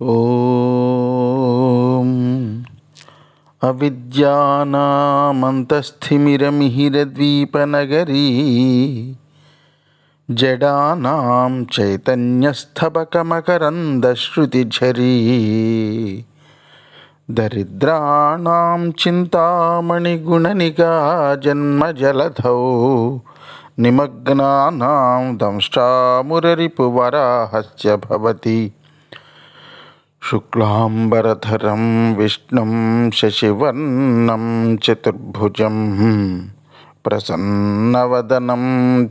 ఓం అవిద్యానామంతస్థిమిరమిహిరద్వీపనగరీ జడానాం చైతన్యస్థబకమకరందశ్రుతిఝరీ దరిద్రాణాం చింతామణిగుణనికా జన్మజలధౌ నిమగ్నానాం దంష్ట్రామురరిపువరాహస్య భవతి. శుక్లాంబరధరం విష్ణుం శశివర్ణం చతుర్భుజం ప్రసన్నవదనం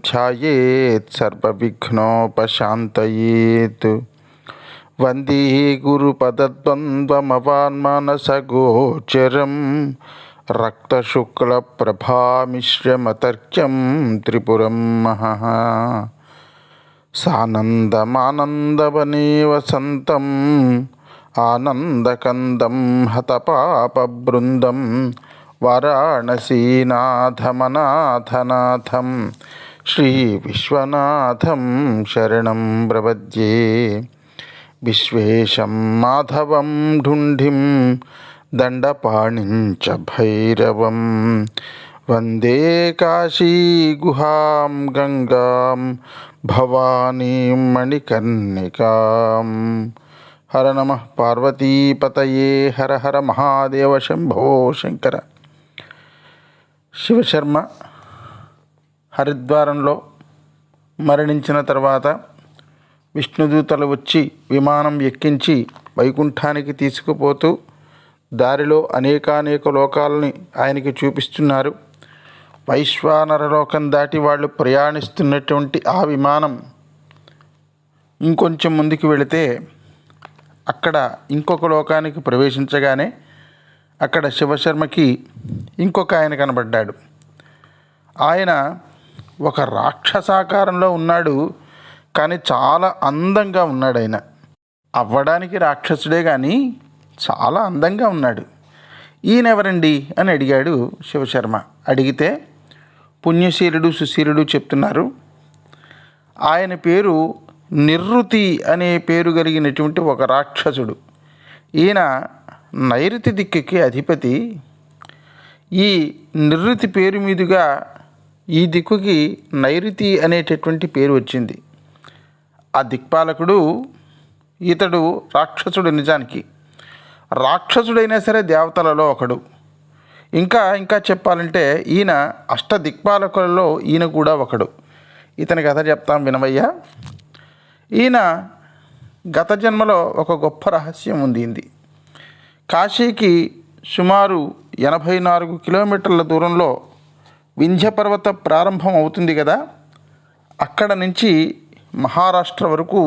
ధ్యాయేత్ సర్వవిఘ్నోపశాంతయేత్. వందే గురుపదద్వంద్వమవాన్మానసగోచరం రక్తశుక్లప్రభామిశ్రమతర్క్యం త్రిపురం మహః. సానందమానందవనే వసంతం ఆనందకందం హతపాపబృందం వారాణసీనాథమనాథనాథం శ్రీ విశ్వనాథం శరణం ప్రపద్యే. విశ్వేశం మాధవం ఢుంఢిం దండపాణిం చ భైరవం వందే కాశీగుహాం గంగాం భవానీం మణికర్ణికాం. హర నమః పార్వతీపతయే హర హర మహాదేవ శంభో శంకర. శివశర్మ హరిద్వారంలో మరణించిన తర్వాత విష్ణుదూతలు వచ్చి విమానం ఎక్కించి వైకుంఠానికి తీసుకుపోతూ దారిలో అనేకానేక లోకాలని ఆయనకి చూపిస్తున్నారు. వైశ్వానర లోకం దాటి వాళ్ళు ప్రయాణిస్తున్నటువంటి ఆ విమానం ఇంకొంచెం ముందుకు వెళితే అక్కడ ఇంకొక లోకానికి ప్రవేశించగానే అక్కడ శివశర్మకి ఇంకొక ఆయన కనబడ్డాడు. ఆయన ఒక రాక్షసాకారంలో ఉన్నాడు, కానీ చాలా అందంగా ఉన్నాడు. ఆయన అవ్వడానికి రాక్షసుడే కానీ చాలా అందంగా ఉన్నాడు. ఈయనెవరండి అని అడిగాడు శివశర్మ. అడిగితే పుణ్యశీలుడు సుశీలుడు చెప్తున్నారు, ఆయన పేరు నిరృతి అనే పేరు కలిగినటువంటి ఒక రాక్షసుడు. ఈయన నైరుతి దిక్కుకి అధిపతి. ఈ నిరృతి పేరు మీదుగా ఈ దిక్కుకి నైరుతి అనేటటువంటి పేరు వచ్చింది. ఆ దిక్పాలకుడు ఇతడు రాక్షసుడు. నిజానికి రాక్షసుడైనా సరే దేవతలలో ఒకడు. ఇంకా చెప్పాలంటే ఈయన అష్టదిక్పాలకులలో ఈయన కూడా ఒకడు. ఇతని కథ చెప్తాం వినవయ్యా. ఈయన గత జన్మలో ఒక గొప్ప రహస్యం ఉంది. కాశీకి సుమారు 84 కిలోమీటర్ల దూరంలో వింధ్య పర్వత ప్రారంభం అవుతుంది కదా, అక్కడ నుంచి మహారాష్ట్ర వరకు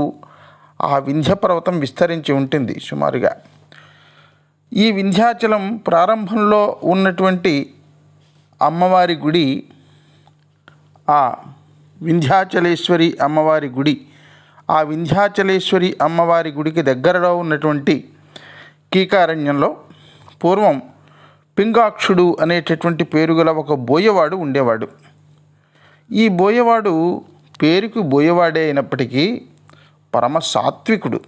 ఆ వింధ్య పర్వతం విస్తరించి ఉంటుంది సుమారుగా. ఈ వింధ్యాచలం ప్రారంభంలో ఉన్నటువంటి అమ్మవారి గుడి, ఆ వింధ్యాచలేశ్వరి అమ్మవారి గుడి, ఆ వింధ్యాచలేశ్వరి అమ్మవారి గుడికి దగ్గరలో ఉన్నటువంటి కీకారణ్యంలో పూర్వం పింగాక్షుడు అనేటటువంటి పేరు గల ఒక బోయవాడు ఉండేవాడు. ఈ బోయవాడు పేరుకు బోయవాడే అయినప్పటికీ పరమ సాత్వికుడు.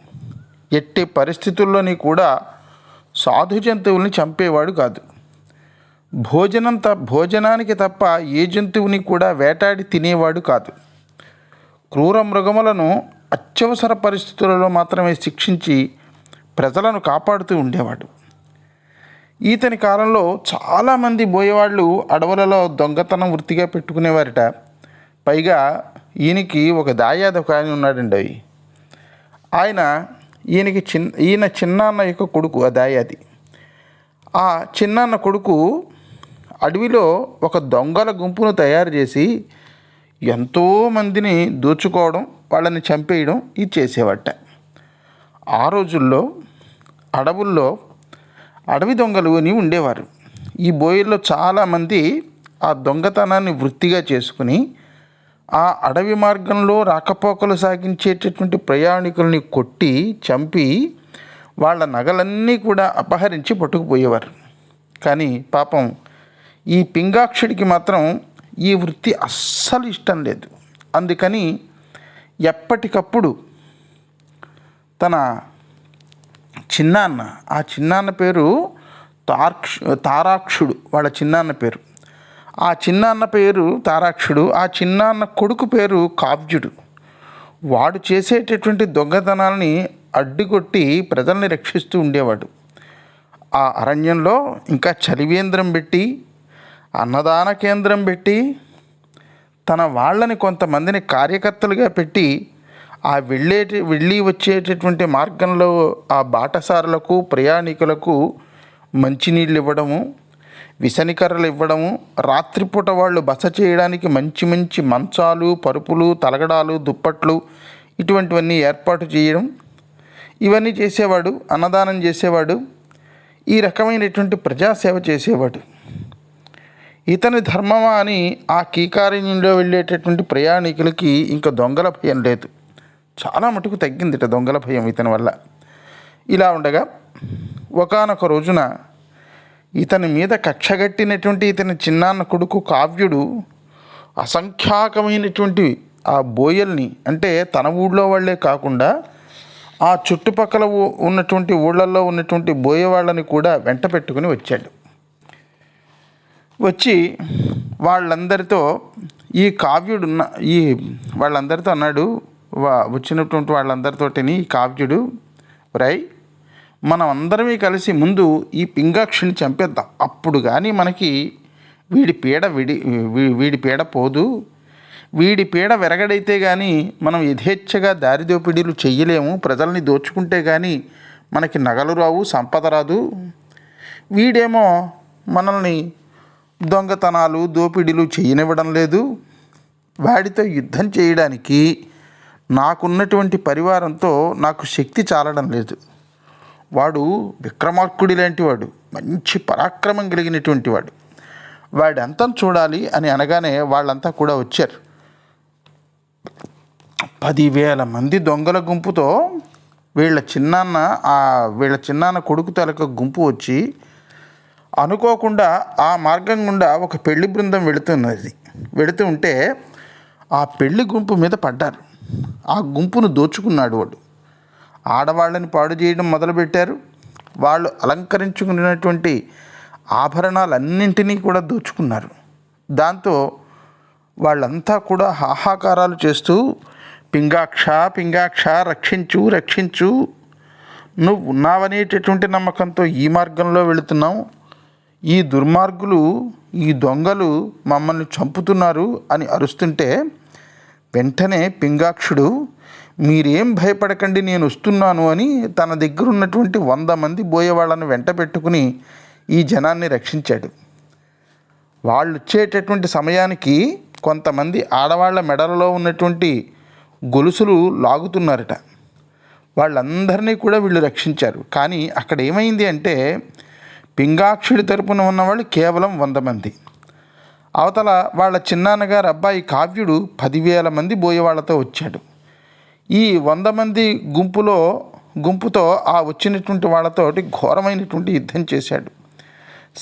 ఎట్టి పరిస్థితుల్లోని కూడా సాధు జంతువుల్ని చంపేవాడు కాదు. భోజనానికి తప్ప ఏ జంతువుని కూడా వేటాడి తినేవాడు కాదు. క్రూర మృగములను అత్యవసర పరిస్థితులలో మాత్రమే శిక్షించి ప్రజలను కాపాడుతూ ఉండేవాడు. ఈతని కాలంలో చాలామంది బోయేవాళ్ళు అడవులలో దొంగతనం వృత్తిగా పెట్టుకునేవారట. పైగా ఈయనకి ఒక దాయాది ఒక ఆయన ఉన్నాడండి. ఈయన చిన్నాన్న యొక్క కొడుకు ఆ దాయాది. ఆ చిన్నాన్న కొడుకు అడవిలో ఒక దొంగల గుంపును తయారు చేసి ఎంతోమందిని దోచుకోవడం, వాళ్ళని చంపేయడం ఇది చేసేవాట. ఆ రోజుల్లో అడవుల్లో అడవి దొంగలు అని ఉండేవారు. ఈ బోయల్లో చాలామంది ఆ దొంగతనాన్ని వృత్తిగా చేసుకుని ఆ అడవి మార్గంలో రాకపోకలు సాగించేటటువంటి ప్రయాణికుల్ని కొట్టి చంపి వాళ్ళ నగలన్నీ కూడా అపహరించి పట్టుకుపోయేవారు. కానీ పాపం ఈ పింగాక్షుడికి మాత్రం ఈ వృత్తి అస్సలు ఇష్టం లేదు. అందుకని ఎప్పటికప్పుడు తన చిన్నాన్న, ఆ చిన్నాన్న పేరు తారాక్షుడు, వాళ్ళ చిన్నాన్న పేరు. ఆ చిన్నాన్న పేరు తారాక్షుడు, ఆ చిన్నాన్న కొడుకు పేరు కావ్యుడు. వాడు చేసేటటువంటి దొంగతనాలని అడ్డుకొట్టి ప్రజల్ని రక్షిస్తూ ఉండేవాడు. ఆ అరణ్యంలో ఇంకా చలివేంద్రం పెట్టి, అన్నదాన కేంద్రం పెట్టి, తన వాళ్ళని కొంతమందిని కార్యకర్తలుగా పెట్టి, ఆ వెళ్ళి వచ్చేటటువంటి మార్గంలో ఆ బాటసారులకు ప్రయాణికులకు మంచినీళ్ళు ఇవ్వడము, విసనికర్రలు ఇవ్వడము, రాత్రిపూట వాళ్ళు బస చేయడానికి మంచి మంచి మంచాలు, పరుపులు, తలగడాలు, దుప్పట్లు ఇటువంటివన్నీ ఏర్పాటు చేయడం, ఇవన్నీ చేసేవాడు. అన్నదానం చేసేవాడు. ఈ రకమైనటువంటి ప్రజాసేవ చేసేవాడు. ఇతని ధర్మమా అని ఆ కీకారణ్యంలో వెళ్ళేటటువంటి ప్రయాణికులకి ఇంకా దొంగల భయం లేదు. చాలా మటుకు తగ్గిందిట దొంగల భయం ఇతని వల్ల. ఇలా ఉండగా ఒకానొక రోజున ఇతని మీద కక్షగట్టినటువంటి ఇతని చిన్నాన్న కొడుకు కావ్యుడు అసంఖ్యాకమైనటువంటి ఆ బోయల్ని, అంటే తన ఊళ్ళో వాళ్ళే కాకుండా ఆ చుట్టుపక్కల ఉన్నటువంటి ఊళ్ళల్లో ఉన్నటువంటి బోయ వాళ్ళని కూడా వెంట పెట్టుకుని వచ్చాడు. వచ్చి వాళ్ళందరితో ఈ కావ్యుడున్న వాళ్ళందరితో అన్నాడు, వచ్చినటువంటి వాళ్ళందరితోటిని ఈ కావ్యుడు, రై మనం అందరమే కలిసి ముందు ఈ పింగాక్షిని చంపేద్దాం, అప్పుడు కానీ మనకి వీడి పీడ పోదు. వీడి పీడ విరగడైతే కానీ మనం యథేచ్ఛగా దారిదోపిడీలు చెయ్యలేము. ప్రజల్ని దోచుకుంటే కానీ మనకి నగలు రావు, సంపద రాదు. వీడేమో మనల్ని దొంగతనాలు, దోపిడీలు చేయనివ్వడం లేదు. వాడితో యుద్ధం చేయడానికి నాకున్నటువంటి పరివారంతో నాకు శక్తి చాలడం లేదు. వాడు విక్రమార్కుడి లాంటి వాడు, మంచి పరాక్రమం కలిగినటువంటి వాడు. వాడి అంతం చూడాలి అని అనగానే వాళ్ళంతా కూడా వచ్చారు. 10,000 మంది దొంగల గుంపుతో వీళ్ళ చిన్నాన్న కొడుకు తలక గుంపు వచ్చి అనుకోకుండా ఆ మార్గం గుండా ఒక పెళ్లి బృందం వెళుతూ ఉంటే ఆ పెళ్లి గుంపు మీద పడ్డారు. ఆ గుంపును దోచుకున్నాడు వాడు. ఆడవాళ్ళని పాడు చేయడం మొదలుపెట్టారు. వాళ్ళు అలంకరించుకున్నటువంటి ఆభరణాలన్నింటినీ కూడా దోచుకున్నారు. దాంతో వాళ్ళంతా కూడా హాహాకారాలు చేస్తూ, పింగాక్ష పింగాక్ష రక్షించు రక్షించు, నువ్వు ఉన్నావనేటటువంటి నమ్మకంతో ఈ మార్గంలో వెళుతున్నాం, ఈ దుర్మార్గులు, ఈ దొంగలు మమ్మల్ని చంపుతున్నారు అని అరుస్తుంటే వెంటనే పింగాక్షుడు, మీరేం భయపడకండి, నేను వస్తున్నాను అని తన దగ్గర ఉన్నటువంటి 100 మంది బోయేవాళ్ళను వెంట పెట్టుకుని ఈ జనాన్ని రక్షించాడు. వాళ్ళు వచ్చేటటువంటి సమయానికి కొంతమంది ఆడవాళ్ల మెడలలో ఉన్నటువంటి గొలుసులు లాగుతున్నారట. వాళ్ళందరినీ కూడా వీళ్ళు రక్షించారు. కానీ అక్కడ ఏమైంది అంటే పింగాక్షుడి తరపున ఉన్నవాళ్ళు కేవలం 100 మంది. అవతల వాళ్ళ చిన్నాన్నగారు అబ్బాయి కావ్యుడు 10,000 మంది బోయేవాళ్లతో వచ్చాడు. ఈ 100 మంది గుంపుతో ఆ వచ్చినటువంటి వాళ్ళతోటి ఘోరమైనటువంటి యుద్ధం చేశాడు.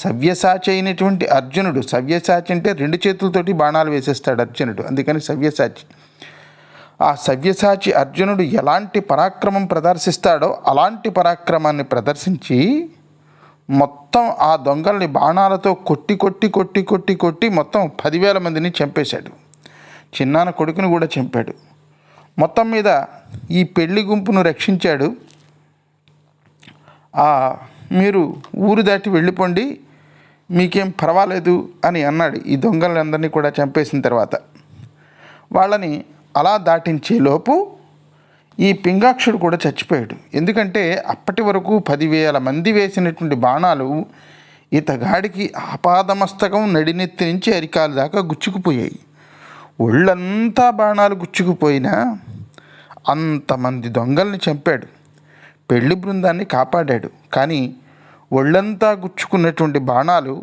సవ్యసాచి అయినటువంటి అర్జునుడు, సవ్యసాచి అంటే 2 చేతులతోటి బాణాలు వేసేస్తాడు అర్జునుడు, అందుకని సవ్యసాచి. ఆ సవ్యసాచి అర్జునుడు ఎలాంటి పరాక్రమం ప్రదర్శిస్తాడో అలాంటి పరాక్రమాన్ని ప్రదర్శించి మొత్తం ఆ దొంగల్ని బాణాలతో కొట్టి మొత్తం 10,000 మందిని చంపేశాడు. చిన్నాన్న కొడుకుని కూడా చంపాడు. మొత్తం మీద ఈ పెళ్లి గుంపును రక్షించాడు. మీరు ఊరు దాటి వెళ్ళిపోండి, మీకేం పర్వాలేదు అని అన్నాడు. ఈ దొంగలందరినీ కూడా చంపేసిన తర్వాత వాళ్ళని అలా దాటించేలోపు ఈ పింగాక్షుడు కూడా చచ్చిపోయాడు. ఎందుకంటే అప్పటి వరకు 10,000 మంది వేసినటువంటి బాణాలు ఇతగాడికి ఆపాదమస్తకం నడినెత్తి నుంచి అరికాలు దాకా గుచ్చుకుపోయాయి. ఒళ్ళంతా బాణాలు గుచ్చుకుపోయినా అంతమంది దొంగల్ని చంపాడు. పెళ్లి బృందాన్ని కాపాడాడు. కానీ ఒళ్ళంతా గుచ్చుకున్నటువంటి బాణాలు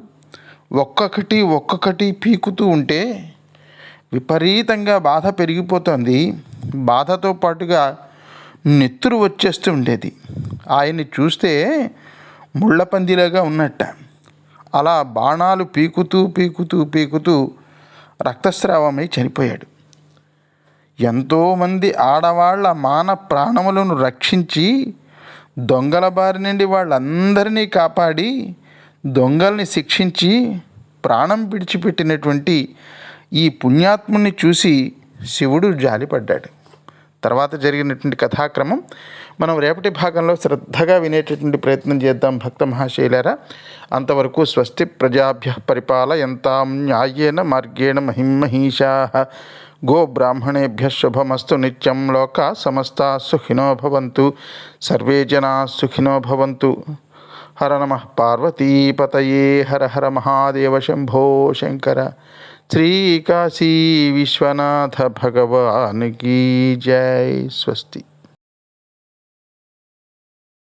ఒక్కొక్కటి పీకుతూ ఉంటే విపరీతంగా బాధ పెరిగిపోతుంది. బాధతో పాటుగా నెత్తురు వచ్చేస్తూ ఉండేది. ఆయన్ని చూస్తే ముళ్ళపందిలాగా ఉన్నట్ట. అలా బాణాలు పీకుతూ రక్తస్రావమై చనిపోయాడు. ఎంతోమంది ఆడవాళ్ల ప్రాణములను రక్షించి దొంగల బారి నుండి వాళ్ళందరినీ కాపాడి దొంగల్ని శిక్షించి ప్రాణం విడిచిపెట్టినటువంటి ఈ పుణ్యాత్ముని చూసి శివుడు జాలిపడ్డాడు. తర్వాత జరిగినటువంటి కథాక్రమం మనం రేపటి భాగంలో శ్రద్ధగా వినేటటువంటి ప్రయత్నం చేద్దాం భక్త మహాశైలారా. అంతవరకు స్వస్తి ప్రజాభ్య పరిపాలయంతాం న్యాయేన మార్గేణ మహిమహీషాః గోబ్రాహ్మణేభ్య శుభమస్తు నిత్యం. లోకా సమస్తా సుఖినో భవంతు. సర్వే జనా సుఖినో భవంతు. హర నమః పార్వతీపతయే. హర హర మహాదేవ శంభో శంకర. శ్రీ కాశీ విశ్వనాథ భగవాన్ కీ జై. స్వస్తి.